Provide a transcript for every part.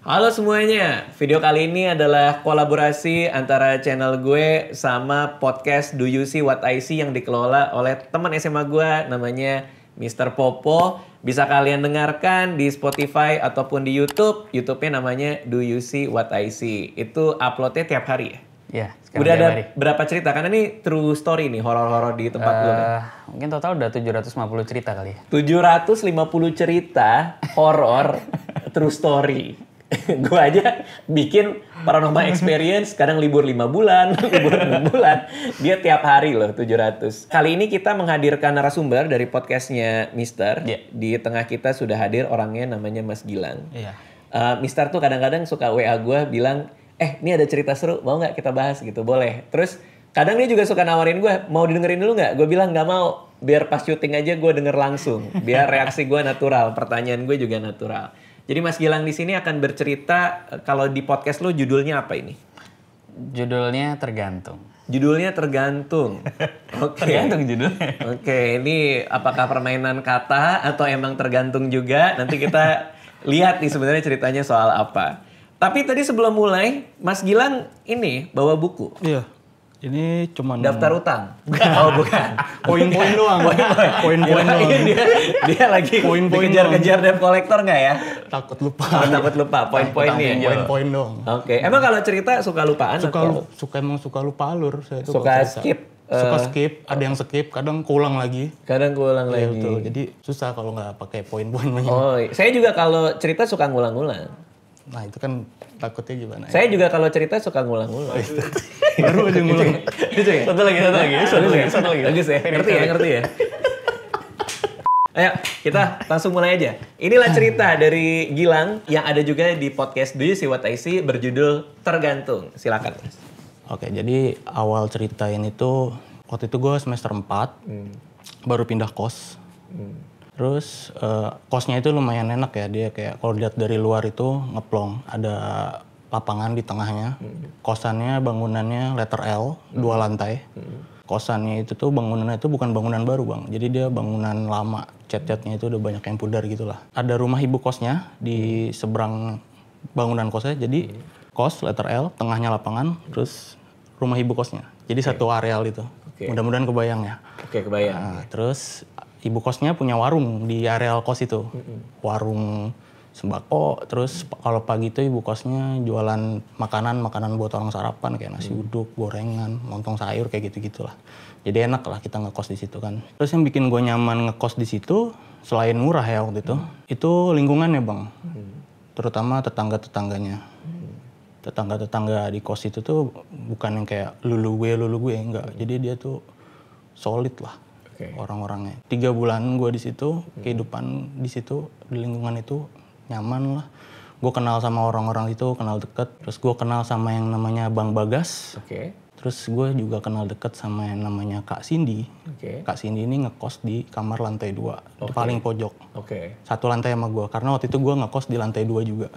Halo semuanya, video kali ini adalah kolaborasi antara channel gue sama podcast Do You See What I See yang dikelola oleh teman SMA gue namanya Mr. Popo. Bisa kalian dengarkan di Spotify ataupun di YouTube. YouTube-nya namanya Do You See What I See. Itu uploadnya tiap hari ya? Iya, Udah ada berapa cerita? Karena ini true story nih, horor-horor di tempat lu kan? Mungkin total udah 750 cerita kali ya. 750 cerita horor true story. Gue aja bikin paranormal experience, kadang libur 5 bulan, libur 6 bulan. Dia tiap hari loh 700. Kali ini kita menghadirkan narasumber dari podcastnya Mister. Yeah. Di tengah kita sudah hadir orangnya namanya Mas Gilang. Iya. Mister tuh kadang-kadang suka WA gue bilang, ini ada cerita seru, mau gak kita bahas gitu? Boleh. Terus kadang dia juga suka nawarin gue, mau didengerin dulu gak? Gue bilang gak mau, biar pas syuting aja gue denger langsung. Biar reaksi gue natural, pertanyaan gue juga natural. Jadi Mas Gilang di sini akan bercerita, kalau di podcast lo judulnya apa ini? Judulnya tergantung. Judulnya tergantung. Oke. Tergantung judulnya. Oke, ini apakah permainan kata atau emang tergantung juga? Nanti kita lihat nih sebenarnya ceritanya soal apa. Tapi tadi sebelum mulai, Mas Gilang ini bawa buku. Iya. Ini cuman Daftar utang. Oh bukan. Poin-poin doang. Poin-poin doang. Dia lagi Poin-poin dikejar-kejar debt collector nggak ya? Takut lupa. Takut lupa poin-poinnya. Poin-poin doang. Oke. Emang kalau cerita suka lupaan atau? Suka lupa alur saya tuh. Suka skip. Suka skip, ada yang skip, kadang keulang lagi. Kadang keulang lagi. Betul. Jadi susah kalau nggak pakai poin-poin. Oh, saya juga kalau cerita suka ngulang-ngulang. Nah itu kan takutnya gimana? Saya juga kalau cerita suka ngulang-ngulang. Baru aja ngulang. Satu lagi. Bagus ya, ngerti ya. Ayo, kita langsung mulai aja. Inilah cerita dari Gilang yang ada juga di podcast Do You See What I See berjudul Tergantung. Silakan, Mas. Oke, jadi awal cerita ini tuh waktu itu gue semester 4, baru pindah kos. Terus kosnya itu lumayan enak ya, dia kayak kalau lihat dari luar itu ngeplong, ada lapangan di tengahnya. Kosannya bangunannya letter L, 2 lantai. Kosannya itu tuh bangunannya itu bukan bangunan baru bang, jadi dia bangunan lama, cat-catnya itu udah banyak yang pudar gitulah. Ada rumah ibu kosnya di seberang bangunan kosnya, jadi kos letter L, tengahnya lapangan, terus rumah ibu kosnya. Jadi satu areal itu. Mudah-mudahan kebayang ya. Oke, kebayang. Nah, terus ibu kosnya punya warung di areal kos itu. Warung sembako, terus kalau pagi itu ibu kosnya jualan makanan buat orang sarapan kayak nasi uduk, gorengan, lontong sayur kayak gitu-gitulah. Jadi enak lah kita ngekos di situ kan. Terus yang bikin gue nyaman ngekos di situ selain murah ya waktu itu lingkungannya bang. Terutama tetangga-tetangganya. Tetangga-tetangga di kos itu tuh bukan yang kayak lulu gue enggak. Jadi dia tuh solid lah orang-orangnya. 3 bulan gue di situ, kehidupan di situ, di lingkungan itu nyaman lah. Gue kenal sama orang-orang itu, kenal deket. Terus gue kenal sama yang namanya Bang Bagas. Terus gue juga kenal deket sama yang namanya Kak Cindy. Kak Cindy ini ngekos di kamar lantai 2, paling pojok. Satu lantai sama gue, karena waktu itu gue ngekos di lantai 2 juga.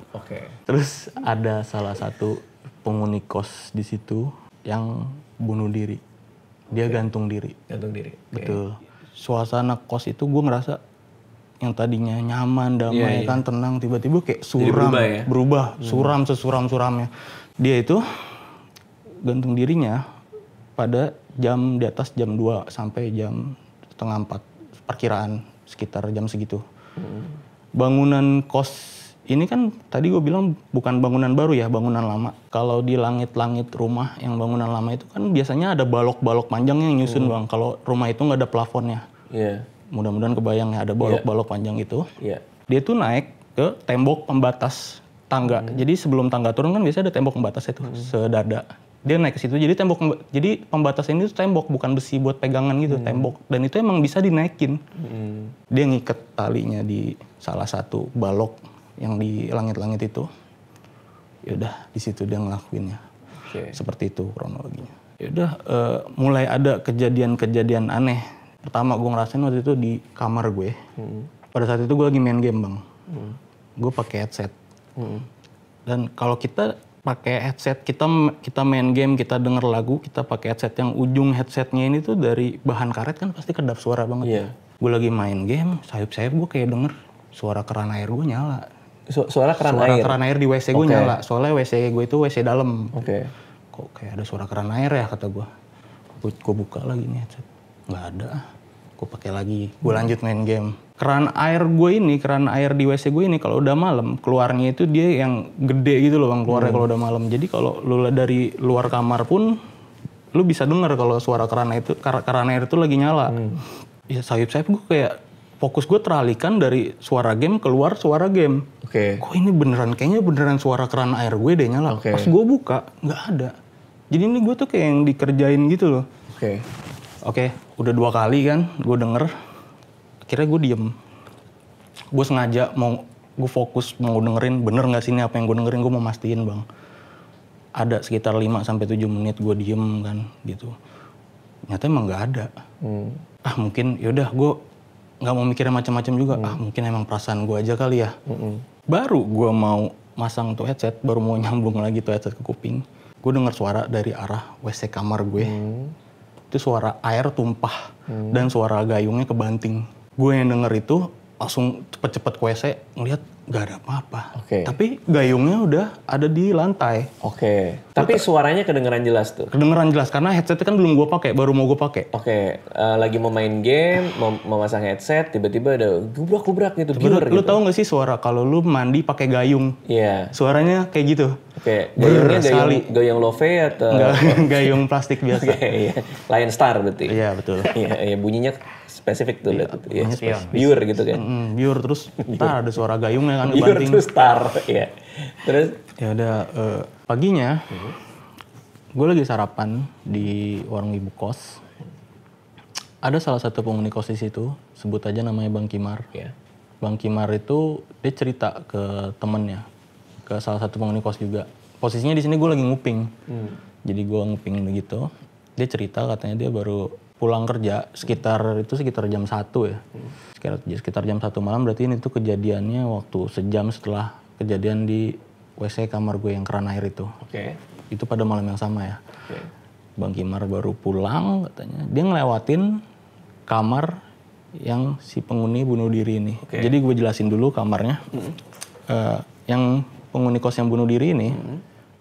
Terus ada salah satu penghuni kos di situ yang bunuh diri. Dia gantung diri. Betul. Suasana kos itu gue ngerasa yang tadinya nyaman, damai, kan tenang, tiba-tiba kayak suram. Berubah, suram sesuram-suramnya. Dia itu gantung dirinya pada jam di atas jam 2 sampai jam setengah 4. Perkiraan sekitar jam segitu. Bangunan kos ini kan tadi gue bilang bukan bangunan baru ya, bangunan lama. Kalau di langit-langit rumah yang bangunan lama itu kan biasanya ada balok-balok panjang yang nyusun bang. Kalau rumah itu nggak ada plafonnya. Mudah-mudahan kebayang ya, ada balok-balok panjang itu. Dia tuh naik ke tembok pembatas tangga. Jadi sebelum tangga turun kan biasanya ada tembok pembatas itu sedada. Dia naik ke situ. Jadi jadi pembatas ini tuh tembok, bukan besi buat pegangan gitu, tembok. Dan itu emang bisa dinaikin. Dia ngiket talinya di salah satu balok yang di langit-langit itu. Yaudah di situ dia ngelakuinnya. Seperti itu kronologinya. Yaudah mulai ada kejadian-kejadian aneh. Pertama gue ngerasain waktu itu di kamar gue. Pada saat itu gue lagi main game bang. Gue pakai headset. Dan kalau kita pakai headset, kita main game, kita denger lagu, kita pakai headset yang ujung headsetnya ini tuh dari bahan karet kan pasti kedap suara banget. Gue lagi main game, sayup-sayup gue kayak denger suara keran air gue nyala. Suara keran Suara air. keran air di WC gue Oke. nyala. Soalnya WC gue itu WC dalam. Oke. Kok kayak ada suara keran air ya kata gue. Gue buka lagi nih headset. Nggak ada. Gue pakai lagi. Gue lanjut main game. Keran air di WC gue ini kalau udah malam keluarnya itu dia yang gede gitu loh bang keluarnya kalau udah malam. Jadi kalau lu dari luar kamar pun lu bisa denger kalau suara keran air itu lagi nyala. Ya sayup-sayup gue kayak fokus gue teralihkan dari suara game keluar suara game. Oke. Kok ini kayaknya beneran suara keran air gue deh nyala. Oke. Pas gue buka nggak ada. Jadi ini gue tuh kayak yang dikerjain gitu loh. Oke. Oke, udah 2 kali kan gue denger. Akhirnya gue diem. Gue sengaja gue fokus mau dengerin bener nggak sih ini apa yang gue dengerin, gue mau mastiin bang. Ada sekitar 5-7 menit gue diem kan gitu. Nyata emang nggak ada. Mungkin yaudah gue nggak mau mikirin macam-macam juga. Mungkin emang perasaan gue aja kali ya. Baru gue mau masang tuh headset, baru mau nyambung lagi tuh headset ke kuping. Gue denger suara dari arah WC kamar gue. Itu suara air tumpah dan suara gayungnya kebanting. Gue yang denger itu langsung cepet-cepet ke WC ngeliat gak ada apa-apa. Oke. Tapi gayungnya udah ada di lantai. Oke. Tapi suaranya kedengeran jelas tuh. Kedengeran jelas karena headset kan belum gue pakai, baru mau gue pakai. Oke, lagi mau main game, mau masang headset, tiba-tiba ada gubrak-gubrak gitu, Lu gitu. tahu nggak sih suara kalau lu mandi pakai gayung? Iya. Suaranya kayak gitu. Oke, gayungnya Sekali. gayung Love atau Enggak, gayung plastik biasa. Oke, iya. Lion Star berarti. Iya betul. Iya, bunyinya spesifik tuh lihat itu. Iya. spion. Biur gitu kan. Biur terus ntar ada suara gayungnya kan Biur kebanting. tuh star, iya. Terus Ya udah paginya gue lagi sarapan di warung ibu kos. Ada salah satu penghuni kos di situ, sebut aja namanya Bang Kimar. ya. Bang Kimar itu dia cerita ke temennya, ke salah satu penghuni kos juga. Posisinya di sini gue lagi nguping. Jadi gue nguping begitu. Dia cerita katanya dia baru pulang kerja sekitar jam 1 ya. Sekitar jam 1 malam, berarti ini tuh kejadiannya waktu sejam setelah kejadian di WC kamar gue yang keran air itu. Oke. Itu pada malam yang sama ya. Oke. Bang Kimar baru pulang katanya. Dia ngelewatin kamar yang si penghuni bunuh diri ini. Oke. Jadi gue jelasin dulu kamarnya. Yang penghuni kos yang bunuh diri ini,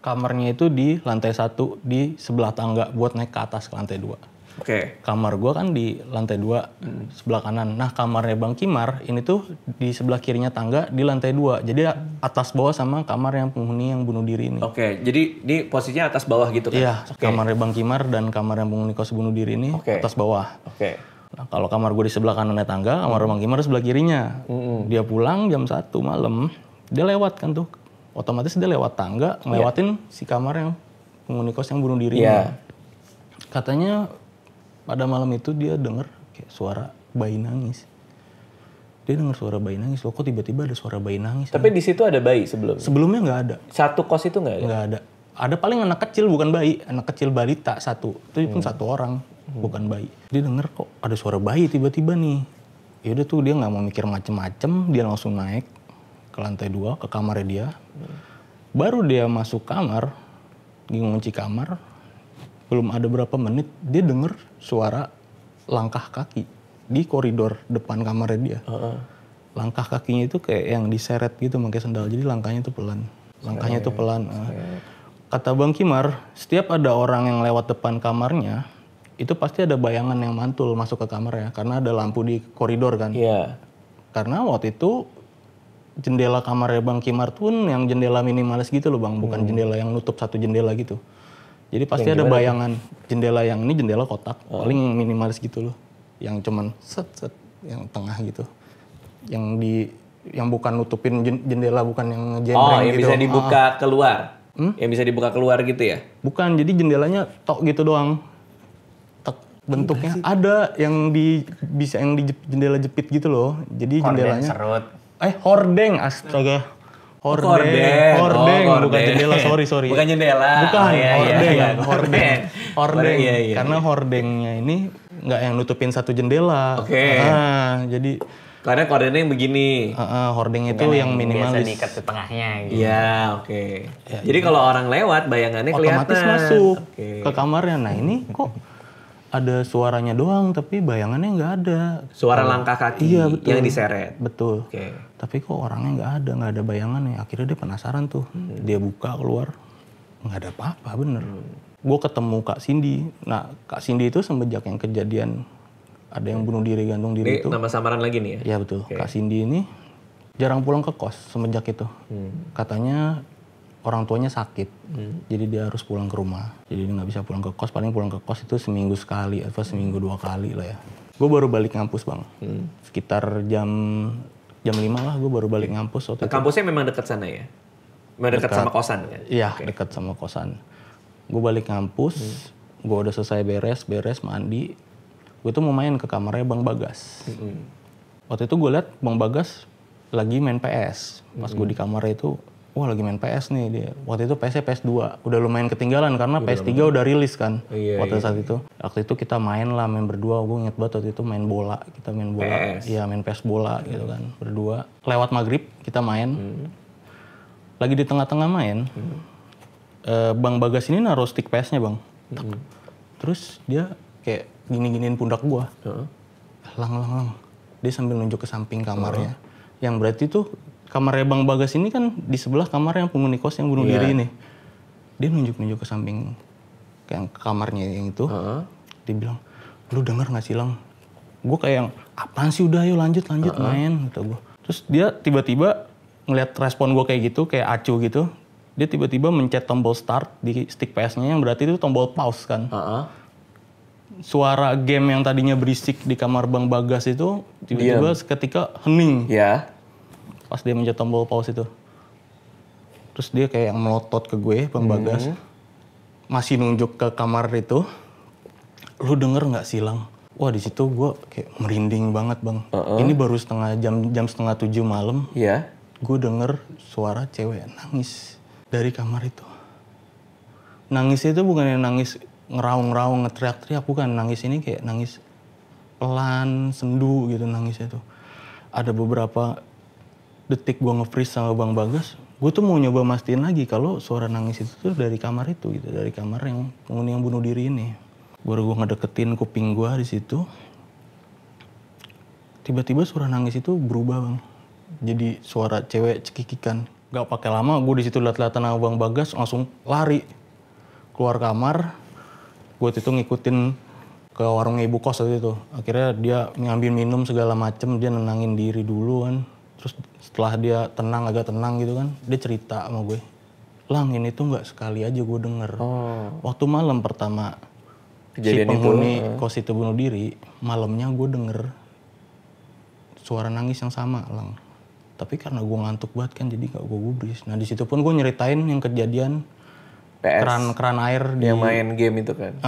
kamarnya itu di lantai 1 di sebelah tangga buat naik ke atas ke lantai 2. Oke. Kamar gue kan di lantai 2 sebelah kanan. Nah kamarnya Bang Kimar ini tuh di sebelah kirinya tangga di lantai 2. Jadi atas bawah sama kamar yang penghuni yang bunuh diri ini. Oke, jadi ini posisinya atas bawah gitu kan? Iya, Oke. kamarnya Bang Kimar dan kamar yang penghuni kos bunuh diri ini Oke. atas bawah. Oke. Nah, kalau kamar gue di sebelah kanannya tangga, kamar Bang Kimar di sebelah kirinya. Dia pulang jam 1 malam, dia lewat kan tuh. Otomatis dia lewat tangga, ngelewatin si kamar yang penghuni kos yang bunuh diri ini. Katanya pada malam itu dia denger kayak suara bayi nangis. Dia denger suara bayi nangis. Loh, kok tiba-tiba ada suara bayi nangis? Tapi di situ ada bayi sebelumnya? Sebelumnya nggak ada. Satu kos itu nggak ada? Nggak ada. Ada paling anak kecil, bukan bayi. Anak kecil balita satu. Itu pun satu orang, bukan bayi. Dia denger kok ada suara bayi tiba-tiba nih. Yaudah tuh dia nggak mau mikir macem-macem. Dia langsung naik ke lantai 2, ke kamarnya dia. Baru dia masuk kamar, dia ngunci kamar. Belum ada berapa menit, dia denger suara langkah kaki di koridor depan kamarnya dia. Langkah kakinya itu kayak yang diseret gitu pakai sendal. Jadi langkahnya itu pelan. Langkahnya itu pelan. Kata Bang Kimar, setiap ada orang yang lewat depan kamarnya, itu pasti ada bayangan yang mantul masuk ke kamarnya. Karena ada lampu di koridor kan. Iya. Karena waktu itu jendela kamarnya Bang Kimar pun yang jendela minimalis gitu loh Bang. Bukan jendela yang nutup satu jendela gitu. Jadi pasti ada bayangan jendela yang ini jendela kotak. Paling yang minimalis gitu loh. Yang cuman set yang tengah gitu. Yang bukan nutupin jendela, bukan yang Yang jembreng gitu. bisa dibuka keluar? Yang bisa dibuka keluar gitu ya? Bukan, jadi jendelanya tok gitu doang. Bentuknya ada yang bisa yang di jendela jepit gitu loh. Jadi Horden jendelanya serut. hordeng, astaga. Horden. Bukan jendela, sorry. Bukan jendela. Bukan, Horden. Hordeng. Iya. Karena hordengnya ini nggak yang nutupin satu jendela. Oke. Jadi Karena hordennya yang begini. hordeng itu yang Biasa minimalis. diikat di tengahnya gitu. Iya, oke. Jadi kalau orang lewat, bayangannya kelihatan. Otomatis masuk Oke. ke kamarnya. Nah ini kok ada suaranya doang, tapi bayangannya nggak ada. Suara langkah kaki Iya, betul. yang diseret. Betul. Oke. Tapi kok orangnya nggak ada bayangannya. Akhirnya dia penasaran tuh. Dia buka keluar, nggak ada apa-apa bener. Gue ketemu Kak Cindy. Nah Kak Cindy itu semenjak yang kejadian ada yang bunuh diri gantung diri Ini itu. nama samaran lagi nih ya? Iya betul. Kak Cindy ini jarang pulang ke kos semenjak itu. Katanya orang tuanya sakit, jadi dia harus pulang ke rumah. Jadi dia nggak bisa pulang ke kos, paling pulang ke kos itu seminggu sekali atau seminggu 2 kali lah ya. Gue baru balik ngampus bang, sekitar jam 5 lah gue baru balik ngampus waktu itu. Kampusnya memang dekat sana ya? Memang dekat sama kosan kan? Iya, dekat sama kosan. Gue balik ngampus, gue udah selesai beres mandi. Gue tuh mau main ke kamarnya Bang Bagas. Waktu itu gue liat Bang Bagas lagi main PS. Pas gue di kamarnya itu, wah lagi main PS nih dia. Waktu itu PS-nya PS2. Udah lumayan ketinggalan karena PS3 udah rilis kan. Saat itu. Waktu itu kita main berdua. Gue inget banget waktu itu main bola. Kita main bola. Iya main PS bola gitu kan. Berdua. Lewat maghrib kita main. Lagi di tengah-tengah main. Bang Bagas ini naruh stick PS-nya bang. Terus dia kayak gini-giniin pundak gue. Lang. Dia sambil nunjuk ke samping kamarnya. Yang berarti tuh kamarnya Bang Bagas ini kan di sebelah kamar yang penghuni kos yang bunuh diri ini. Dia nunjuk-nunjuk ke samping ke kamarnya yang itu. Dia bilang, lu denger gak sih Lang? Gue kayak yang, apaan sih udah ayo lanjut main. Gitu gue. Terus dia tiba-tiba ngeliat respon gue kayak gitu, kayak acuh gitu. Dia tiba-tiba mencet tombol start di stick PS-nya yang berarti itu tombol pause kan. Suara game yang tadinya berisik di kamar Bang Bagas itu tiba-tiba seketika hening. Pas dia mencet tombol pause itu. Terus dia kayak yang melotot ke gue, Bang Bagas. Masih nunjuk ke kamar itu. Lu denger gak sih Lang? Wah di situ gue kayak merinding banget bang. Ini baru jam setengah 7 malam. Gue denger suara cewek nangis dari kamar itu. Nangisnya itu bukan yang nangis ngeraung-ngeraung, ngeteriak-teriak. Bukan, nangis ini kayak nangis pelan, sendu gitu nangisnya tuh. Ada beberapa detik gue nge-freeze sama Bang Bagas, gue tuh mau nyoba mastiin lagi kalau suara nangis itu tuh dari kamar itu gitu, dari kamar yang penghuni yang bunuh diri ini. Baru gue ngedeketin kuping gue di situ, tiba-tiba suara nangis itu berubah bang, jadi suara cewek cekikikan. Gak pakai lama, gue di situ liat-liatan sama Bang Bagas, langsung lari keluar kamar. Gue itu ngikutin ke warungnya ibu kos waktu itu. Akhirnya dia ngambil minum segala macem, dia nenangin diri dulu kan. Terus setelah dia agak tenang gitu kan, dia cerita sama gue. Lang, ini tuh gak sekali aja gue denger. Waktu malam pertama kejadian si penghuni kos itu bunuh diri, malamnya gue denger suara nangis yang sama, Lang. Tapi karena gue ngantuk banget kan, jadi gak gue gubris. Nah disitu pun gue nyeritain yang kejadian PS. Keran air yang main game itu kan.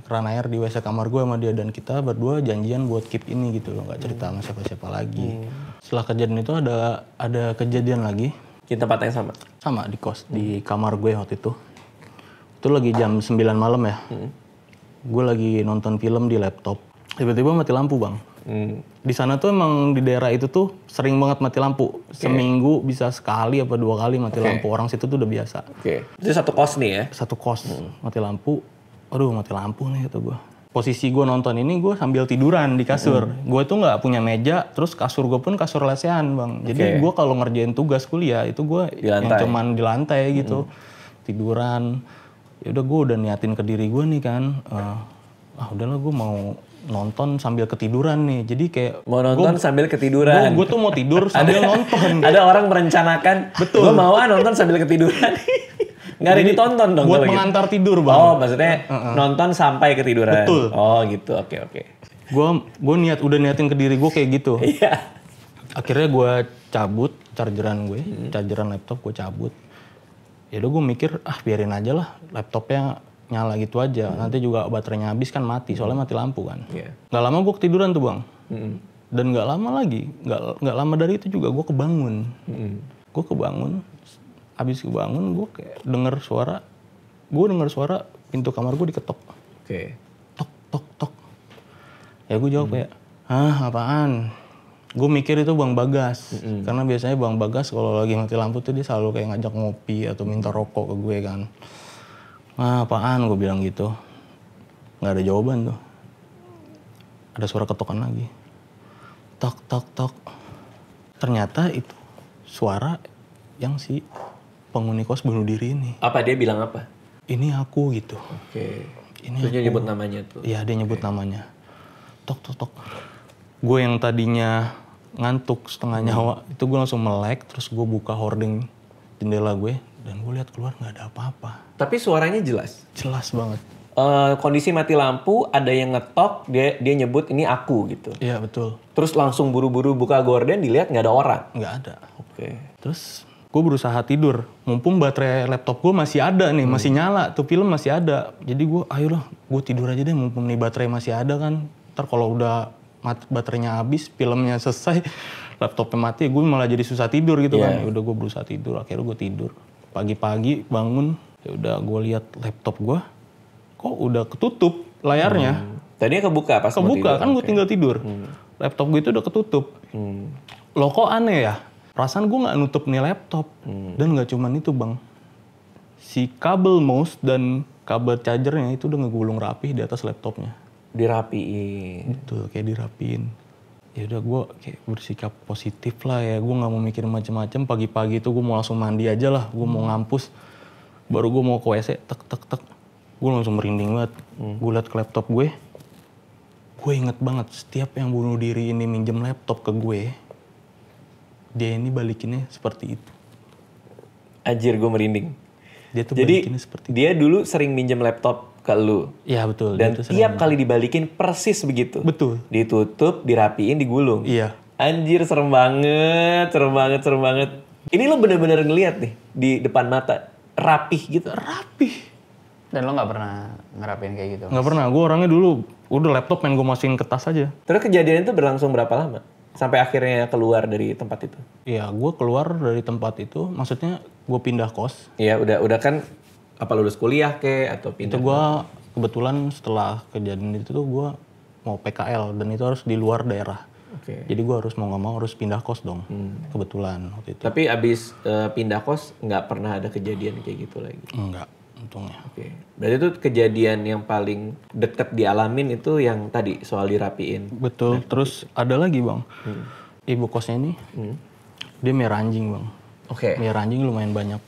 Keran air di WC kamar gue sama dia, dan kita berdua janjian buat keep ini gitu loh, nggak cerita sama siapa-siapa lagi. Setelah kejadian itu ada kejadian lagi di tempat yang sama. Sama di kos, di kamar gue waktu itu. Itu lagi jam 9 malam ya. Gue lagi nonton film di laptop. Tiba-tiba mati lampu bang. Di sana tuh emang di daerah itu tuh sering banget mati lampu. Seminggu bisa sekali apa 2 kali mati lampu. Orang situ tuh udah biasa. Itu satu kos nih ya? Satu kos mati lampu. Aduh mati lampu nih kata gue. Posisi gue nonton ini gue sambil tiduran di kasur. Gue tuh nggak punya meja, terus kasur gue pun kasur lesehan bang. Jadi gue kalau ngerjain tugas kuliah itu gue yang cuman di lantai gitu. Tiduran. Ya udah gue udah niatin ke diri gue nih kan. Udahlah gue mau nonton sambil ketiduran nih. Jadi kayak mau nonton sambil ketiduran. Gue tuh mau tidur sambil nonton. Ada orang merencanakan, betul. Gue mau nonton sambil ketiduran. Nggak ada ditonton dong. Buat mengantar tidur bang. Oh maksudnya nonton sampai ketiduran. Betul. Oh gitu, oke. Gue udah niatin ke diri gue kayak gitu. Iya. Akhirnya gue cabut chargeran gue, chargeran laptop gue cabut. Ya udah gue mikir biarin aja lah laptopnya nyala gitu aja. Nanti juga baterainya habis kan mati, soalnya mati lampu kan. Gak lama gue ketiduran tuh bang. Dan gak lama lagi, gak lama dari itu juga gue kebangun. Gue kebangun, habis kebangun gue kayak denger suara pintu kamar gue diketok. Tok. Ya gue jawab kayak, apaan? Gue mikir itu Bang Bagas. Karena biasanya Bang Bagas kalau lagi mati lampu tuh dia selalu kayak ngajak ngopi atau minta rokok ke gue kan. Apaan gue bilang gitu. Gak ada jawaban tuh. Ada suara ketokan lagi. Tok. Ternyata itu suara yang si penghuni kos bunuh diri ini. Apa dia bilang apa? Ini aku gitu. Oke. Ini Terus dia aku. nyebut namanya tuh. Iya, dia nyebut namanya. Tok tok tok. Gue yang tadinya ngantuk setengah nyawa, itu gue langsung melek, terus gue buka hording jendela gue, dan gue lihat keluar nggak ada apa-apa. Tapi suaranya jelas. Jelas banget. Kondisi mati lampu, ada yang ngetok, dia nyebut ini aku gitu. Iya betul. Terus langsung buru-buru buka gorden, dilihat nggak ada orang. Nggak ada. Oke. Terus gue berusaha tidur, mumpung baterai laptop gue masih ada nih, masih nyala, tuh film masih ada. Jadi gue, ayolah, gue tidur aja deh, mumpung nih baterai masih ada kan. Ntar kalau udah baterainya habis, filmnya selesai, laptopnya mati, gue malah jadi susah tidur gitu kan. Ya udah gue berusaha tidur, akhirnya gue tidur. Pagi-pagi bangun, ya udah gue lihat laptop gue, kok udah ketutup layarnya. Tadinya kebuka pas mau tidur. Kebuka, kan gue tinggal tidur. Laptop gue itu udah ketutup. Loh kok aneh ya? Perasaan gue nggak nutup nih laptop. Dan nggak cuman itu bang. Si kabel mouse dan kabel chargernya itu udah ngegulung rapih di atas laptopnya. Dirapiin. Betul, kayak dirapiin. Ya udah gue kayak bersikap positif lah ya. Gue nggak mau mikirin macam-macam. Pagi-pagi itu gue mau langsung mandi aja lah. Gue mau ngampus. Baru gue mau ke WC, tek tek tek. Gue langsung merinding banget. Gue liat ke laptop gue. Gue inget banget setiap yang bunuh diri ini minjem laptop ke gue, dia ini balikinnya seperti itu. Anjir, gue merinding. Dia tuh Jadi balikinnya seperti itu. dia dulu sering minjem laptop ke lu. Iya betul. Dan dia tuh tiap kali dibalikin persis begitu. Betul. Ditutup, dirapiin, digulung. Iya. Anjir, serem banget, serem banget, serem banget. Ini lo bener-bener ngeliat nih di depan mata, rapih gitu. Rapih. Dan lo nggak pernah ngerapin kayak gitu? Nggak pernah. Gue orangnya dulu udah laptop main gue masukin ke tas aja. Terus kejadian itu berlangsung berapa lama? Sampai akhirnya keluar dari tempat itu? Iya, gue keluar dari tempat itu. Maksudnya gue pindah kos. Iya, udah kan apa lulus kuliah ke atau pindah? Itu gue kebetulan setelah kejadian itu tuh gue mau PKL dan itu harus di luar daerah. Oke. Jadi gue harus mau nggak mau harus pindah kos dong. Kebetulan waktu itu. Tapi abis pindah kos nggak pernah ada kejadian kayak gitu lagi? Enggak, untungnya. Oke. Berarti itu kejadian yang paling deket dialamin itu yang tadi soal dirapiin. Betul. Terus ada lagi bang, ibu kosnya ini dia merah anjing bang. Oke. Merah anjing lumayan banyak.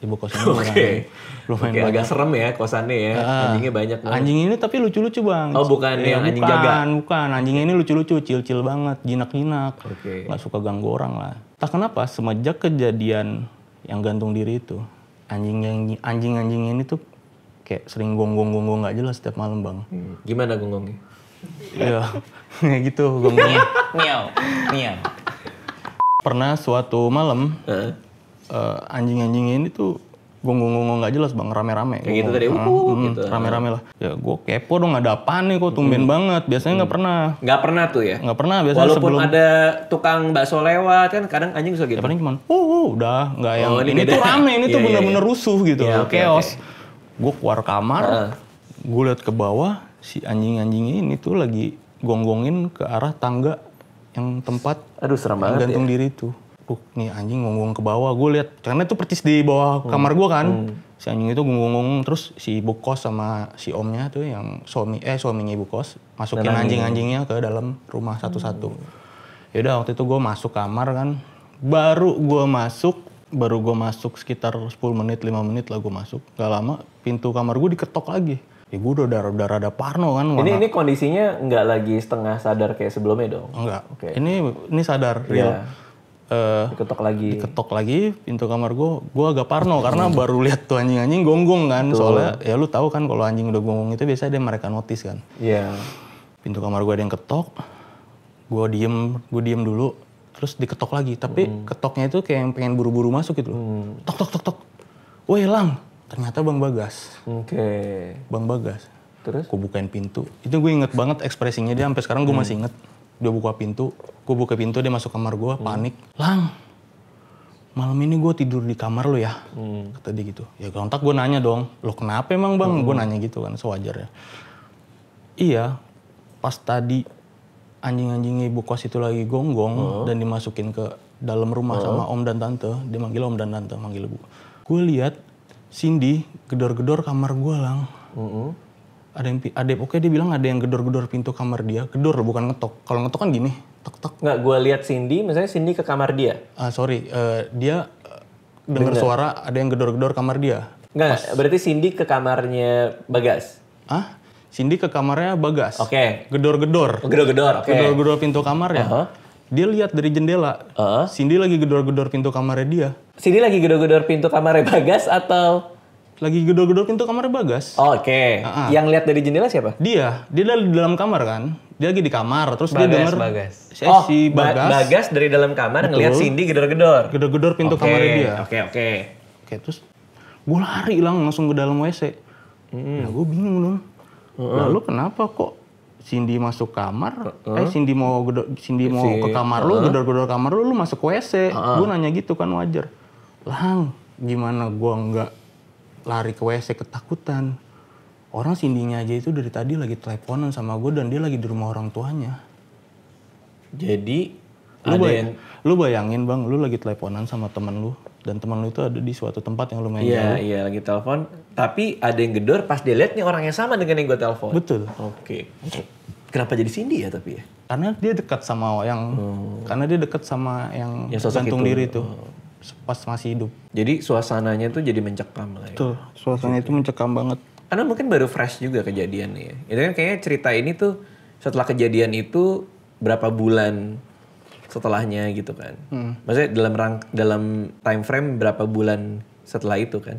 Ibu kosnya ini merah anjing. Lumayan Oke, banyak. agak serem ya kosannya ya. Anjingnya banyak banget. Anjing ini tapi lucu-lucu bang. Oh, bukan yang anjing jaga? Bukan. Anjingnya ini lucu-lucu, cil-cil banget, jinak-jinak. Oke. Nggak suka ganggu orang lah. Tak kenapa semenjak kejadian yang gantung diri itu, anjing-anjing ini tuh kayak sering gonggong-gonggong nggak jelas setiap malam bang. Gimana gonggongnya? Iya, kayak gitu gonggongnya. Miau, miau. Pernah suatu malam Heeh. anjing-anjing ini tuh gonggong-gonggong nggak jelas bang, rame-rame. Kayak gitu tadi, gitu. Rame-rame lah. Ya gue kepo dong, ada apaan nih kok tumben banget. Biasanya nggak pernah. Nggak pernah tuh ya? Nggak pernah biasanya Walaupun sebelum. ada tukang bakso lewat kan kadang anjing suka gitu. Ya paling cuman, udah nggak yang. Oh, ini beda. tuh rame, ini tuh Iya, bener-bener iya. rusuh gitu, Iya, oke, chaos. Gue keluar kamar, Heeh. gue liat ke bawah, si anjing-anjing ini tuh lagi gonggongin ke arah tangga yang tempat Aduh, serem banget ya. gantung diri tuh. Nih anjing gonggong ke bawah. Gue lihat karena itu persis di bawah kamar gue kan. Si anjing itu gonggong, terus si ibu kos sama si omnya tuh yang suaminya ibu kos masukin anjing-anjingnya ke dalam rumah satu-satu. Yaudah waktu itu gue masuk kamar kan. Baru gue masuk sekitar 10 menit, 5 menit lah gue masuk. Gak lama pintu kamar gue diketok lagi. Ya gue udah rada parno kan. Ini kondisinya nggak lagi setengah sadar kayak sebelumnya dong? Enggak. Oke. Ini sadar real. Iya. Diketok lagi Pintu kamar gue agak parno karena baru lihat tuh anjing gonggong kan. Soalnya ya lu tahu kan kalau anjing udah gonggong itu biasanya dia mereka notice kan. Iya. Pintu kamar gue ada yang ketok, gue diem dulu, terus diketok lagi. Tapi ketoknya itu kayak yang pengen buru-buru masuk gitu loh. Tok. Woi Lang, ternyata Bang Bagas. Oke. Bang Bagas. Terus? Gue bukain pintu. Itu gue inget banget ekspresinya dia sampai sekarang gue masih inget. Dia buka pintu, gue buka pintu, dia masuk kamar gue, panik. Lang, malam ini gue tidur di kamar lo ya? Kata dia gitu. Ya kontak gue nanya dong, lo kenapa emang bang? Gue nanya gitu kan, sewajarnya. Iya, pas tadi anjing-anjing ibu kos itu lagi gonggong dan dimasukin ke dalam rumah sama om dan tante. Dia manggil om dan tante, manggil gue. Gue lihat Cindy gedor-gedor kamar gue Lang. Oke dia bilang ada yang gedor-gedor pintu kamar dia. Gedor bukan ngetok. Kalau ngetok kan gini, tek-tek. Nggak, gue lihat Cindy, misalnya Cindy ke kamar dia. Dia dengar suara ada yang gedor-gedor kamar dia. Nggak, berarti Cindy ke kamarnya Bagas. Cindy ke kamarnya Bagas. Oke. Gedor-gedor. Gedor-gedor, oke. Gedor-gedor pintu kamarnya. Dia lihat dari jendela. Cindy lagi gedor-gedor pintu kamarnya dia. Cindy lagi gedor-gedor pintu kamarnya Bagas atau? Lagi gedor-gedor pintu kamarnya Bagas. Oke. Yang lihat dari jendela siapa? Dia di dalam kamar kan. Dia lagi di kamar, terus dia denger Bagas. Bagas dari dalam kamar ngelihat Cindy gedor-gedor. Gedor-gedor pintu kamarnya dia. Oke. Terus gue lari langsung ke dalam WC. Nah gue bingung dong. Lalu kenapa kok Cindy masuk kamar, Cindy mau ke kamar lu, gedor-gedor kamar lu masuk ke WC. Gue nanya gitu kan wajar. Lang, gimana gue nggak lari ke WC ketakutan? Orang Cindy-nya aja itu dari tadi lagi teleponan sama gue dan dia lagi di rumah orang tuanya. Jadi lu bayangin bang, lu lagi teleponan sama temen lu dan temen lu itu ada di suatu tempat yang lumayan jauh. Iya lagi telepon. Tapi ada yang gedor pas dia lihat nih orang yang sama dengan yang gue telepon. Betul. Oke. Kenapa jadi Cindy ya tapi ya? Karena dia dekat sama yang sosok gantung itu. diri itu pas masih hidup. Jadi suasananya tuh jadi mencekam lah ya. Betul. Suasananya itu mencekam banget. Karena mungkin baru fresh juga kejadiannya ya. Itu kan kayaknya cerita ini tuh setelah kejadian itu berapa bulan setelahnya gitu kan. Maksudnya dalam time frame berapa bulan setelah itu kan.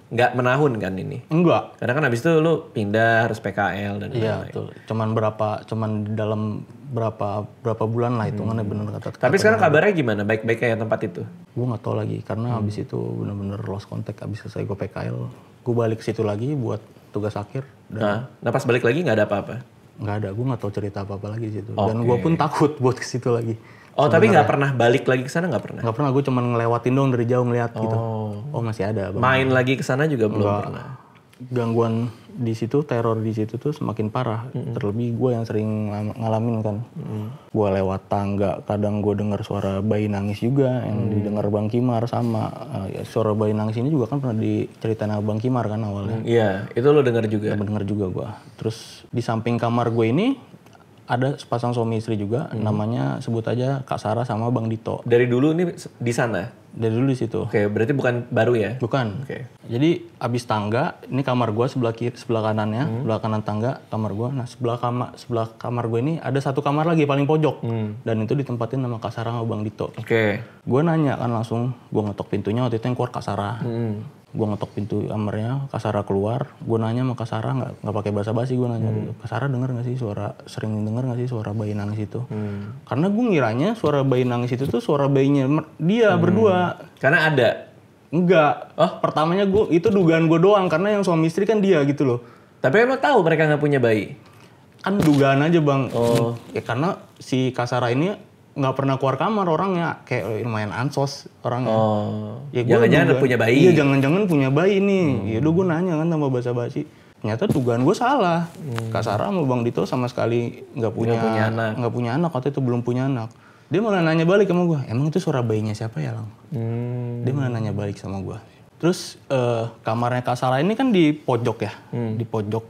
Nggak menahun kan ini? Enggak. Karena kan habis itu lu pindah harus PKL dan lain-lain. Iya betul. Cuman dalam berapa bulan lah hitungannya bener kata. Tapi sekarang kabarnya gimana? Baik-baik kayak tempat itu? Gue nggak tahu lagi karena habis itu bener-bener lost contact. Habis selesai gue PKL, gue balik ke situ lagi buat tugas akhir. Nah pas balik lagi nggak ada apa-apa? Nggak ada. Gue nggak tahu cerita apa-apa lagi di situ. Dan gue pun takut buat ke situ lagi. Oh tapi nggak pernah balik lagi ke sana, nggak pernah? Nggak pernah, gue cuma ngelewatin dong dari jauh ngeliat gitu. Oh masih ada bang. Main lagi ke sana juga belum pernah? Gangguan di situ, teror di situ tuh semakin parah. Terlebih gue yang sering ngalamin kan. Gue lewat tangga, kadang gue dengar suara bayi nangis juga yang didengar Bang Kimar sama. Suara bayi nangis ini juga kan pernah diceritain sama Bang Kimar kan awalnya. Iya, itu lo dengar juga? Dengar juga gue. Terus di samping kamar gue ini ada sepasang suami istri juga, namanya sebut aja Kak Sarah sama Bang Dito. Dari dulu ini di sana? Dari dulu di situ. Oke, berarti bukan baru ya? Bukan. Oke. Jadi abis tangga, ini kamar gue sebelah kanannya, sebelah kanan tangga kamar gue. Nah sebelah kamar gue ini ada satu kamar lagi paling pojok, dan itu ditempatin sama Kak Sarah sama Bang Dito. Oke. Gue nanya kan langsung, gue ngetok pintunya waktu itu yang keluar Kak Sarah. Gue ngetok pintu kamarnya, Kak Sarah keluar. Gue nanya sama Kak Sarah nggak pakai basa-basi, gue nanya gitu. Kak Sarah denger nggak sih sering denger nggak sih suara bayi nangis itu? Karena gue ngiranya suara bayi nangis itu tuh suara bayinya dia berdua. Karena ada? Enggak. Pertamanya itu dugaan gue doang karena yang suami istri kan dia gitu loh. Tapi emang tahu mereka nggak punya bayi? Kan dugaan aja bang. Ya karena si Kak Sarah ini nggak pernah keluar kamar orangnya, kayak lumayan ansos orangnya. Ya jangan-jangan punya bayi. Iya jangan-jangan punya bayi nih. Ya udah gue nanya kan sama basa-basi. Ternyata dugaan gue salah. Kak Sarah sama Bang Dito sama sekali nggak punya anak. Waktu itu belum punya anak. Dia malah nanya balik sama gue, emang itu suara bayinya siapa ya Lang? Dia malah nanya balik sama gue. Terus kamarnya Kak Sarah ini kan di pojok ya, di pojok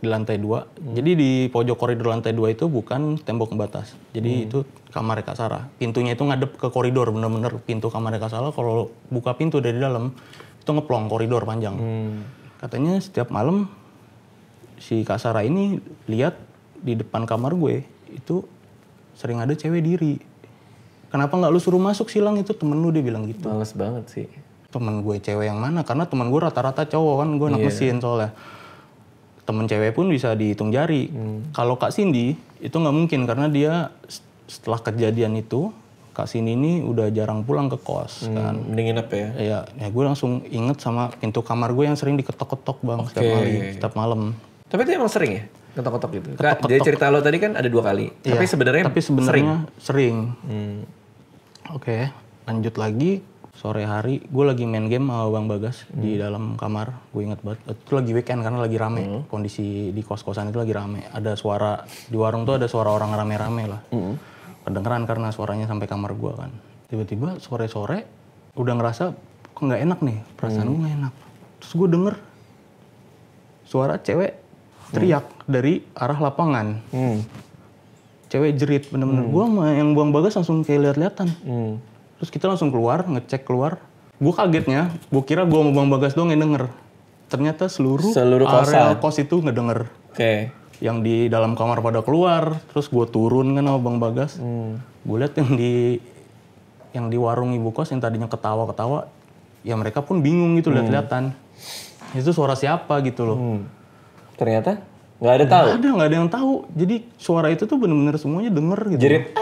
di lantai 2. Jadi di pojok koridor lantai 2 itu bukan tembok pembatas. Jadi itu kamar Kak Sarah. Pintunya itu ngadep ke koridor, bener-bener pintu kamar Kak Sarah. Kalau buka pintu dari dalam itu ngeplong koridor panjang. Katanya setiap malam si Kak Sarah ini lihat di depan kamar gue itu sering ada cewek diri. Kenapa nggak lu suruh masuk silang, itu temen lu, dia bilang gitu. Males banget sih. Temen gue cewek yang mana? Karena temen gue rata-rata cowok kan, gue anak mesin soalnya. Temen cewek pun bisa dihitung jari. Kalau Kak Cindy itu nggak mungkin karena dia setelah kejadian itu Kak Cindy ini udah jarang pulang ke kos kan. Mending nginep ya? Iya, ya gue langsung inget sama pintu kamar gue yang sering diketok-ketok bang setiap malam. Tapi itu emang sering ya? Ketok-ketok gitu? Jadi cerita lo tadi kan ada 2 kali. Iya, tapi sebenarnya sering. Oke, lanjut lagi. Sore hari, gue lagi main game sama Bang Bagas di dalam kamar. Gue inget banget, itu lagi weekend karena lagi rame. Kondisi di kos-kosan itu lagi rame. Ada suara, di warung tuh ada suara orang rame-rame lah. Kedengeran karena suaranya sampai kamar gue kan. Tiba-tiba sore-sore, udah ngerasa kok nggak enak nih, perasaan gue nggak enak. Terus gue denger suara cewek teriak dari arah lapangan. Cewek jerit bener-bener. Gue sama yang Bang Bagas langsung kayak lihat-lihatan. Terus kita langsung keluar, ngecek keluar. Gue kagetnya, gue kira gue sama Bang Bagas doang yang denger. Ternyata seluruh area kos itu ngedenger. Oke. Yang di dalam kamar pada keluar, terus gue turun kan sama Bang Bagas. Gue lihat yang di warung ibu kos yang tadinya ketawa-ketawa, ya mereka pun bingung gitu lihat-lihatan. Itu suara siapa gitu loh. Ternyata nggak ada tahu. Nggak ada yang tahu. Jadi suara itu tuh bener-bener semuanya denger gitu. Jerit.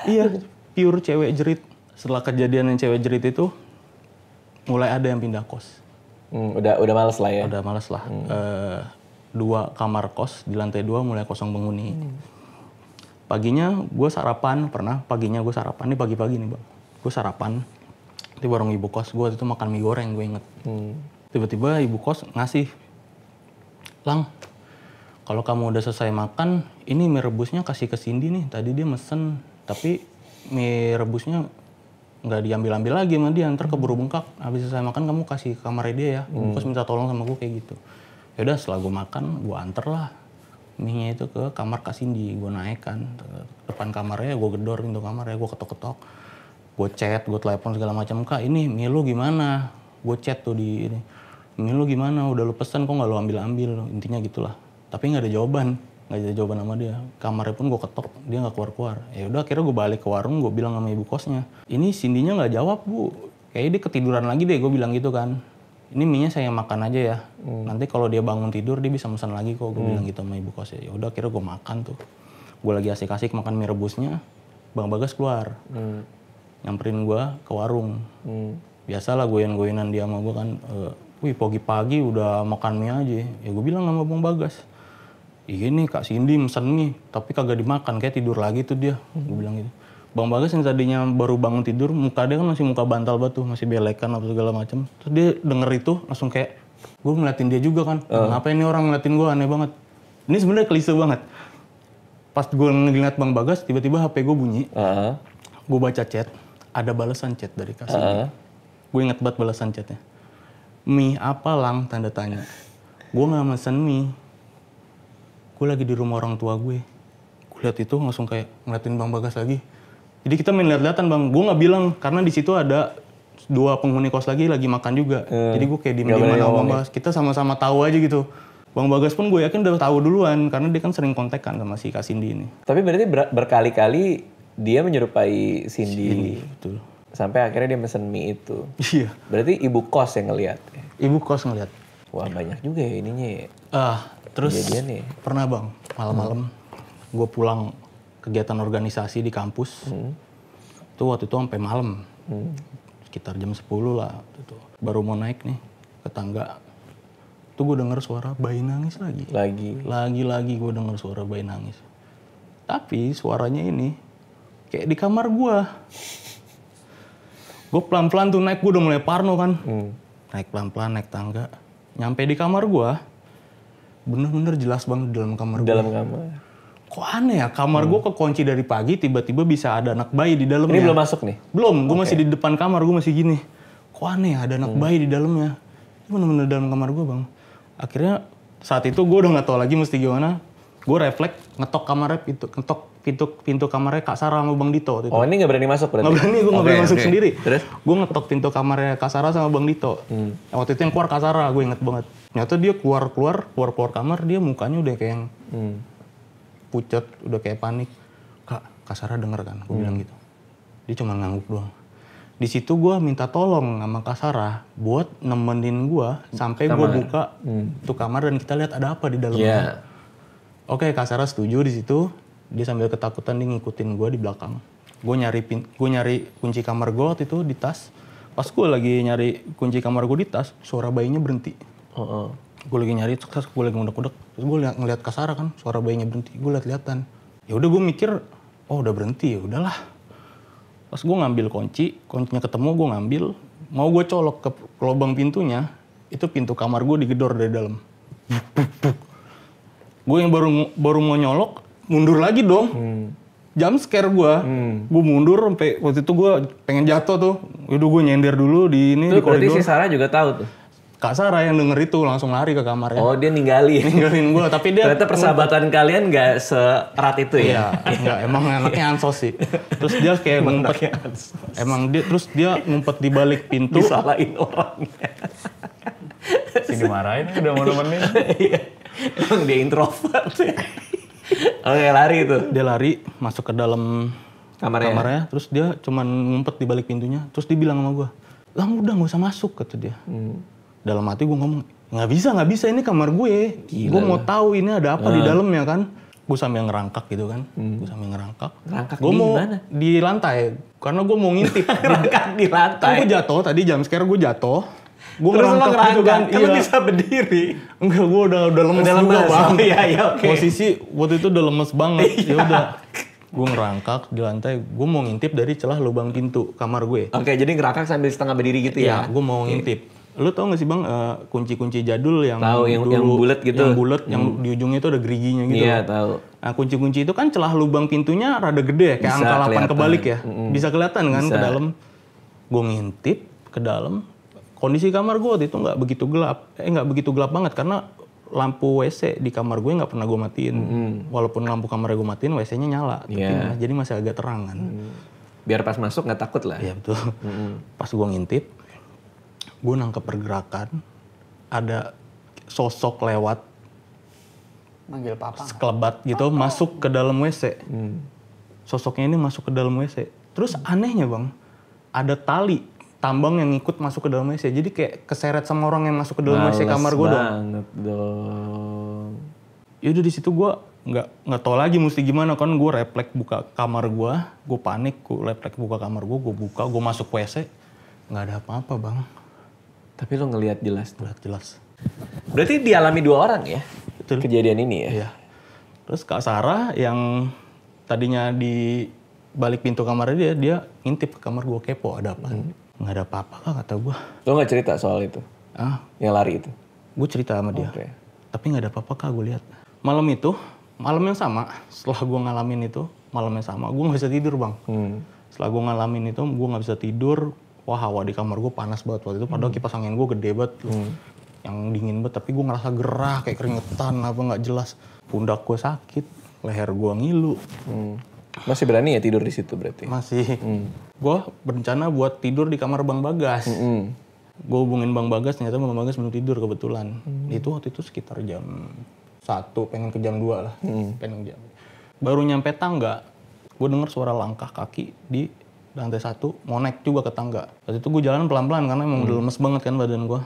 Iya, pure cewek jerit. Setelah kejadian yang cewek jerit itu, mulai ada yang pindah kos. Udah males lah ya. Udah males lah. 2 kamar kos di lantai 2 mulai kosong penghuni. Paginya gue sarapan, paginya gue sarapan, ini pagi-pagi nih Bang. Gue sarapan di warung ibu kos, gue itu makan mie goreng gue inget. Tiba-tiba ibu kos ngasih, Lang, kalau kamu udah selesai makan, ini mie rebusnya kasih ke Cindy nih, tadi dia mesen, tapi mie rebusnya nggak diambil-ambil lagi sama dia, ntar keburu bengkak. Habis selesai makan kamu kasih ke kamarnya dia ya. Ibu kos minta tolong sama gue kayak gitu. Yaudah setelah gue makan, gue anter lah mie-nya itu ke kamar Kak Cindy. Gue naik kan, depan kamarnya gue gedor pintu kamarnya, gue ketok-ketok. Gue chat, gue telepon segala macam. Kak ini mie lu gimana? Gue chat tuh di ini. Mie lu gimana? Udah lu pesen kok nggak lu ambil-ambil? Intinya gitulah. Tapi nggak ada jawaban. Nggak ada jawaban sama dia. Kamarnya pun gue ketok, dia nggak keluar-keluar. Ya udah akhirnya gue balik ke warung, gue bilang sama ibu kosnya. Ini Cindy-nya nggak jawab bu. Kayaknya dia ketiduran lagi deh, gue bilang gitu kan. Ini mie-nya saya makan aja ya. Nanti kalau dia bangun tidur dia bisa pesan lagi kok. Gue bilang gitu sama ibu kosnya. Ya udah akhirnya gue makan tuh. Gue lagi asik-asik makan mie rebusnya. Bang Bagas keluar. Nyamperin gue ke warung. Biasalah goyan-goyanan dia sama gue kan. Wih pagi-pagi udah makan mie aja. Ya gue bilang sama Bang Bagas. Iya nih Kak Cindy mesen mie. Tapi kagak dimakan. Kayak tidur lagi tuh dia. Gue bilang gitu. Bang Bagas yang tadinya baru bangun tidur, muka dia kan masih muka bantal batu, masih belekan atau segala macam. Terus dia denger itu langsung kayak, gue ngeliatin dia juga kan. Kenapa ini orang ngeliatin gue, aneh banget. Ini sebenarnya klise banget. Pas gue ngeliat Bang Bagas, tiba-tiba HP gue bunyi. Gue baca chat, ada balasan chat dari Kak Cindy. Gue inget banget balasan chatnya. Mie apa Lang? Tanda tanya. Gue gak mesen mie. Gue lagi di rumah orang tua gue. Gue liat itu langsung kayak ngeliatin Bang Bagas lagi. Jadi kita main lihat-lihatan Bang. Gue nggak bilang karena di situ ada 2 penghuni kos lagi makan juga. Jadi gue kayak diem-dieman sama Bang Bagas. Kita sama-sama tahu aja gitu. Bang Bagas pun gue yakin udah tahu duluan karena dia kan sering kontekan sama si Kak Cindy ini. Tapi berarti berkali-kali dia menyerupai Cindy. Betul. Sampai akhirnya dia mesen mie itu. Iya. Berarti ibu kos yang ngelihat. Ibu kos ngeliat. Wah banyak juga ya ininya ya. Terus Kejadiannya. pernah Bang malam-malam gue pulang kegiatan organisasi di kampus. Itu waktu itu sampai malam. Sekitar jam 10 lah. Itu. Baru mau naik nih ke tangga. Tuh gue denger suara bayi nangis lagi. Lagi gue denger suara bayi nangis. Tapi suaranya ini kayak di kamar gue. Gue pelan-pelan tuh naik, gue udah mulai parno kan. Naik pelan-pelan, naik tangga. Nyampe di kamar gue, bener-bener jelas banget di dalam kamar gue. Dalam kamar. Kok aneh ya, kamar gue kekunci dari pagi, tiba-tiba bisa ada anak bayi di dalamnya. Ini belum masuk nih? Belum, gue masih di depan kamar, gue masih gini. Kok aneh ya, ada anak bayi di dalamnya. Itu bener-bener dalam kamar gue Bang. Akhirnya saat itu gue udah gak tahu lagi mesti gimana. Gue refleks ngetok kamarnya, ngetok pintu kamarnya Kak Sarah sama Bang Dito. Oh ini gak berani masuk berarti? Gak berani, gue gak berani masuk sendiri. Terus? Gue ngetok pintu kamarnya Kak Sarah sama Bang Dito. Waktu itu yang keluar Kak Sarah, gue inget banget. Ternyata dia keluar kamar, dia mukanya udah kayak yang pucat, udah kayak panik. Kak Sarah denger kan, gue bilang gitu. Dia cuma ngangguk doang. Di situ gue minta tolong sama Kak Sarah buat nemenin gue sampai gue buka tuh kamar dan kita lihat ada apa di dalamnya. Oke, Kak Sarah setuju di situ. Dia sambil ketakutan dia ngikutin gue di belakang. Gue nyari kunci kamar gue waktu itu di tas. Pas gue lagi nyari kunci kamar gue di tas, suara bayinya berhenti. Gue lagi nyari, terus gue lagi ngudek-ngudek. Terus gue ngeliat Kak Sarah kan, suara bayinya berhenti. Gue liat-liatan. Ya udah gue mikir, oh udah berhenti ya udahlah. Pas gue ngambil kuncinya ketemu, gue ngambil. Mau gue colok ke lubang pintunya, itu pintu kamar gue digedor dari dalam. Gue yang baru mau nyolok, mundur lagi dong. Jump scare gue. Gue mundur sampai waktu itu gue pengen jatuh tuh. Udah gue nyender dulu di ini di koridor. Berarti si Sarah juga tahu tuh? Kak Sarah yang denger itu langsung lari ke kamarnya. Oh, dia ninggalin. Ninggalin gue, tapi dia... Ternyata persahabatan kalian nggak seerat itu ya? Iya, enggak, emang anaknya ansos sih. Terus dia kayak ngumpet. Emang dia ngumpet di balik pintu. Disalahin orangnya. Si dimarahin udah mau nemenin. Iya. Emang dia introvert ya. Oke, lari itu. Dia lari masuk ke dalam kamarnya. Terus dia cuman ngumpet di balik pintunya. Terus dia bilang sama gue, "Lang, udah nggak usah masuk," kata dia. Dalam hati gue ngomong, nggak bisa, ini kamar gue. Gue mau tahu ini ada apa di dalamnya kan. Gue sambil ngerangkak gitu kan. Ngerangkak Gue di mau mana? di lantai, karena gue mau ngintip. Ngerangkak di lantai. Gue jatuh tadi jam scare gue jatuh. Gue Terus lo ngerangkak gitu kan. kan lo bisa berdiri. Enggak, gue udah lemes Udah juga lemes. bang. Oh, iya, oke. Posisi waktu itu udah lemes banget. Ya udah, gue ngerangkak di lantai. Gue mau ngintip dari celah lubang pintu kamar gue. Oke, jadi ngerangkak sambil setengah berdiri gitu ya? Gue mau ngintip. Lu tau gak sih bang, kunci-kunci jadul yang Tahu, yang bulat gitu. Yang bulat, yang di ujungnya itu ada geriginya gitu. Iya, tahu. Nah, kunci-kunci itu kan celah lubang pintunya rada gede, kayak Bisa angka 8 kelihatan. kebalik ya. Bisa kelihatan kan Bisa. ke dalam. Gue ngintip ke dalam. Kondisi kamar gue waktu itu nggak begitu gelap banget karena lampu WC di kamar gue nggak pernah gue matiin. Walaupun lampu kamar gue matiin, WC-nya nyala. Iya. Jadi masih agak terang kan. Biar pas masuk nggak takut lah. Iya betul. Pas gue ngintip, gue nangkep pergerakan, ada sosok lewat Manggil papa. sekelebat gitu masuk ke dalam WC. Sosoknya ini masuk ke dalam WC. Terus anehnya bang, ada tali tambang yang ikut masuk ke dalam WC. Jadi kayak keseret sama orang yang masuk ke dalam WC kamar gue dong. banget dong. Yaudah di situ gue nggak tahu lagi mesti gimana kan. Gue refleks buka kamar gue panik. Gue refleks buka kamar gue buka, gue masuk WC, nggak ada apa-apa bang. Tapi lo ngelihat jelas tuh. Lihat jelas. Berarti dialami 2 orang ya? Betul. Kejadian ini ya? Iya. Terus Kak Sarah yang tadinya di balik pintu kamarnya dia ngintip ke kamar gue, kepo ada apa. Nggak ada apa-apa kak kata gue. Lo nggak cerita soal itu? Yang lari itu? Gue cerita sama dia. Oke. Tapi nggak ada apa-apa kak, gue lihat. Malam yang sama, setelah gue ngalamin itu, malam yang sama, gue nggak bisa tidur bang. Setelah gue ngalamin itu, gue nggak bisa tidur. Wah, hawa di kamar gue panas banget waktu itu. Padahal kipas angin gue gede banget. Yang dingin banget, tapi gue ngerasa gerah, kayak keringetan, apa nggak jelas. Pundak gue sakit, leher gue ngilu. Masih berani ya tidur di situ berarti? Masih. Gue berencana buat tidur di kamar Bang Bagas. Gue hubungin Bang Bagas, ternyata Bang Bagas belum tidur kebetulan. Itu waktu itu sekitar jam 1, pengen ke jam 2 lah. Pengen jam. Baru nyampe tangga, gue denger suara langkah kaki di lantai 1, mau naik juga ke tangga. Waktu itu gue jalan pelan-pelan karena emang udah lemes banget kan badan gue.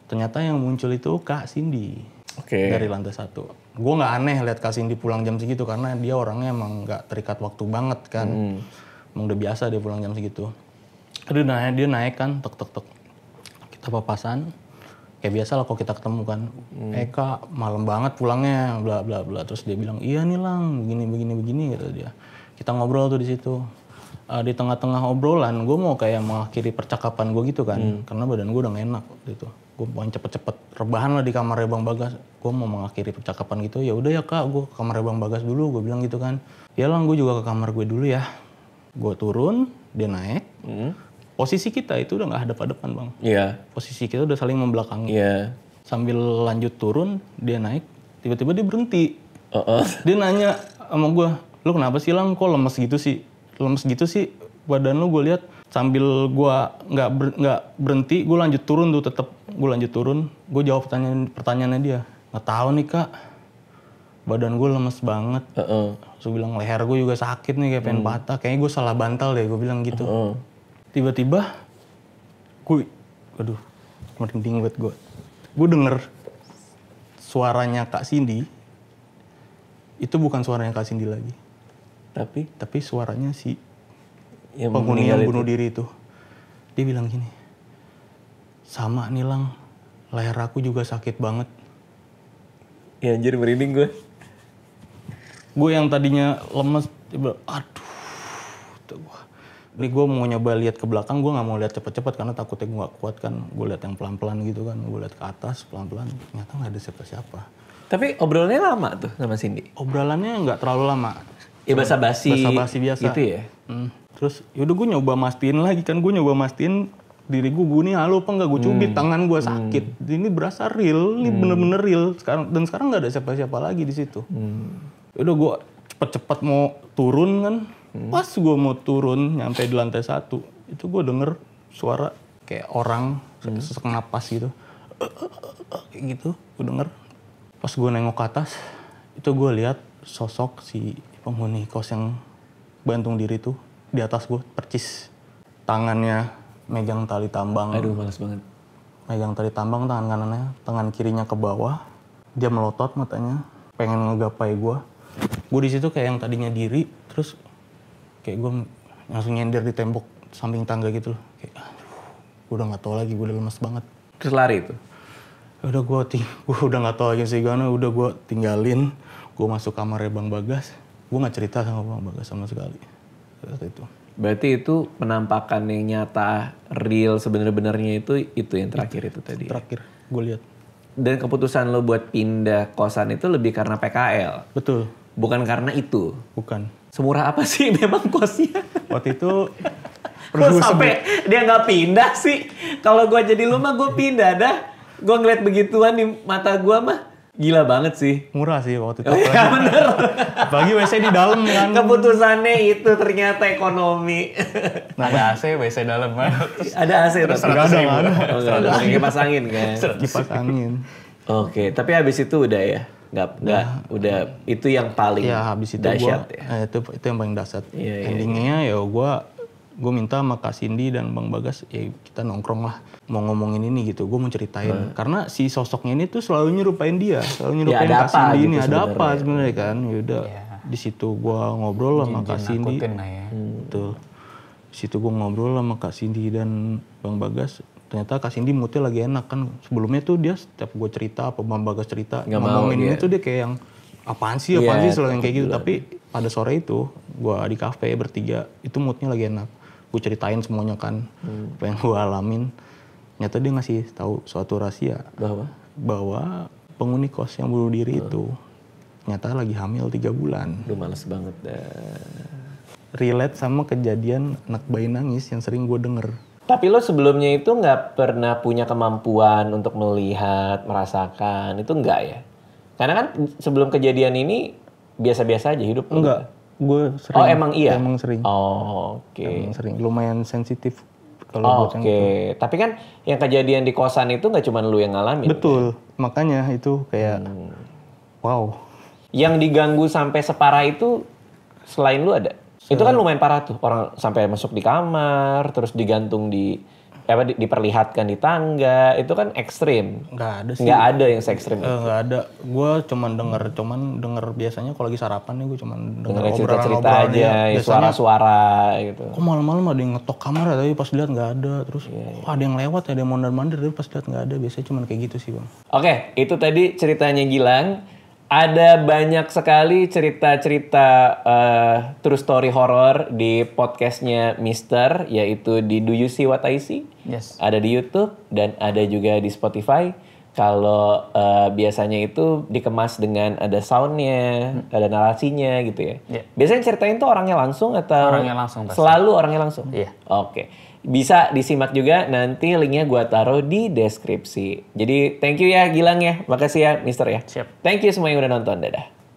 Ternyata yang muncul itu Kak Cindy. Dari lantai 1. Gue nggak aneh lihat Kak Cindy pulang jam segitu karena dia orangnya emang nggak terikat waktu banget kan. Emang udah biasa dia pulang jam segitu. Aduh, dia naik kan, tek. Kita papasan. Kayak biasa lah kalau kita ketemu kan. Kak, malam banget pulangnya, bla bla bla. Terus dia bilang, iya nih Lang, begini gitu dia. Kita ngobrol tuh di situ. Di tengah-tengah obrolan, gue mau kayak mengakhiri percakapan gue gitu kan. Karena badan gue udah gak enak gitu. Gue pengen cepet-cepet rebahan lah di kamarnya Bang Bagas. Gue mau mengakhiri percakapan gitu. Ya udah ya kak, gue ke kamarnya Bang Bagas dulu. Gue bilang gitu kan. Ya Lang, gue juga ke kamar gue dulu ya. Gue turun, dia naik. Posisi kita itu udah gak hadap-hadapan bang. Iya. Posisi kita udah saling membelakangi. Iya. Sambil lanjut turun, dia naik. Tiba-tiba dia berhenti. Dia nanya sama gue, lu kenapa sih Lang? Kok lemes gitu sih? Badan lu gue lihat. Sambil gue nggak berhenti, gue lanjut turun tuh tetap. Gue lanjut turun, gue jawab pertanyaannya dia. Nggak tahu nih kak, badan gue lemes banget. Terus bilang leher gue juga sakit nih kayak pengen patah. Kayaknya gue salah bantal deh, gue bilang gitu. Tiba-tiba, aduh, merinding banget gue. Gue denger suaranya Kak Cindy. Itu bukan suaranya Kak Cindy lagi. Tapi suaranya si penghuni yang bunuh diri itu. Dia bilang gini, sama nih Lang, leher aku juga sakit banget. Ya anjir, merinding gue. Gue yang tadinya lemes, tiba, aduh. Ini gue mau nyoba lihat ke belakang, gue gak mau lihat cepet-cepet karena takutnya gue gak kuat kan. Gue lihat yang pelan-pelan gitu kan, gue lihat ke atas pelan-pelan. Ternyata gak ada siapa-siapa. Tapi obrolannya lama tuh sama Cindy? Obrolannya gak terlalu lama. Ya basa-basi biasa. gitu ya? Terus yaudah gue nyoba mastiin lagi kan, gue nyoba mastiin diri gue nih halo apa enggak, gue cubit tangan gue sakit. Ini berasa real, ini bener-bener real. Sekarang nggak ada siapa-siapa lagi di situ. Udah gue cepet-cepet mau turun kan, pas gue mau turun nyampe di lantai 1, itu gue denger suara kayak orang sesak napas gitu, kayak gitu gue denger. Pas gue nengok ke atas, itu gue lihat sosok si penghuni kos yang gantung diri tuh di atas gue percis, tangannya megang tali tambang. Aduh, males banget. Megang tali tambang tangan kanannya, tangan kirinya ke bawah. Dia melotot matanya, pengen ngegapai gue. Gue di situ kayak yang tadinya diri, terus kayak gue langsung nyender di tembok samping tangga gitu loh. Kayak, gue udah nggak tahu lagi, gue udah lemas banget. Terus lari itu? Udah gue udah nggak tahu lagi sih gimana. Udah gue tinggalin, gue masuk kamarnya Bang Bagas. Gue nggak cerita sama Bang Bagas sama sekali. Saat itu. Berarti itu penampakan yang nyata, real sebenarnya itu yang terakhir itu tadi. Terakhir gue lihat. Dan keputusan lo buat pindah kosan itu lebih karena PKL. Betul. Bukan karena itu. Bukan. Semurah apa sih memang kosnya? Waktu itu Kok sampai dia nggak pindah sih? Kalau gue jadi lu mah gue pindah dah. Gue ngeliat begituan di mata gue mah gila banget sih. murah sih waktu itu. Ya bener. Apalagi WC di dalam kan. Keputusannya itu ternyata ekonomi. Ada AC, WC dalam. Ada AC tapi Nggak ada, nggak ada. Oh, nggak ada. Pakai kipas angin kan. Kipas angin. Oke, tapi habis itu udah ya. Nggak, udah itu yang paling Ya habis itu dahsyat gua, ya. itu yang paling dahsyat. Iya, iya, Endingnya ya gue minta sama Kak Cindy dan Bang Bagas, ya kita nongkrong lah mau ngomongin ini gitu. Gue mau ceritain karena si sosoknya ini tuh selalu nyerupain dia, selalu nyerupain ada Kak apa Cindy gitu ini ada sebenarnya. apa sebenarnya kan. Yaudah di situ gue ngobrol sama Kak Cindy. Nakutin lah ya. Betul. Di situ gue ngobrol sama Kak Cindy dan Bang Bagas. Ternyata Kak Cindy moodnya lagi enak kan. Sebelumnya tuh dia setiap gue cerita apa Bang Bagas cerita Nggak mau ngomongin ini dia. tuh dia kayak yang apaan sih Iya, selalu yang kayak gitu. Tapi pada sore itu gue di kafe bertiga itu moodnya lagi enak. Gue ceritain semuanya kan apa yang gue alamin. Ternyata dia ngasih tahu suatu rahasia bahwa penghuni kos yang bunuh diri itu ternyata lagi hamil 3 bulan. Aduh males banget dah. Relate sama kejadian anak bayi nangis yang sering gue denger. Tapi lo sebelumnya itu nggak pernah punya kemampuan untuk melihat, merasakan, itu enggak ya? Karena kan sebelum kejadian ini biasa-biasa aja hidup lo. Enggak, gue sering. Oh emang iya? Emang sering. Oh, oke. Emang sering. Lumayan sensitif kalau buat yang Oke, itu. tapi kan yang kejadian di kosan itu nggak cuma lu yang ngalamin. Betul, makanya itu kayak wow. Yang diganggu sampai separah itu selain lu ada? Itu kan lumayan parah tuh, orang sampai masuk di kamar, terus digantung diperlihatkan di tangga, itu kan ekstrim. Nggak ada sih. Nggak ada yang se-ekstrim. Nggak ada. Gue cuman denger biasanya kalau lagi sarapan nih gue cuman denger Dengerin cerita-cerita aja, ya, suara-suara gitu. Kok malam-malam ada yang ngetok kamar ya, tapi pas lihat nggak ada. Terus kok ada yang lewat ya, ada yang mondar-mandir, tapi pas lihat nggak ada. Biasanya cuman kayak gitu sih bang. Oke, itu tadi ceritanya Gilang. Ada banyak sekali cerita-cerita true story horror di podcastnya Mister, yaitu di Do You See What I See? Yes. Ada di YouTube dan ada juga di Spotify. Kalau biasanya itu dikemas dengan ada soundnya, ada narasinya gitu ya. Yeah. Biasanya ceritain tuh orangnya langsung atau Orangnya langsung pasti. Selalu orangnya langsung? Iya. Oke. Bisa disimak juga, nanti linknya gue taruh di deskripsi. Jadi thank you ya Gilang ya, makasih ya Mister ya. Siap. Thank you semua yang udah nonton, dadah.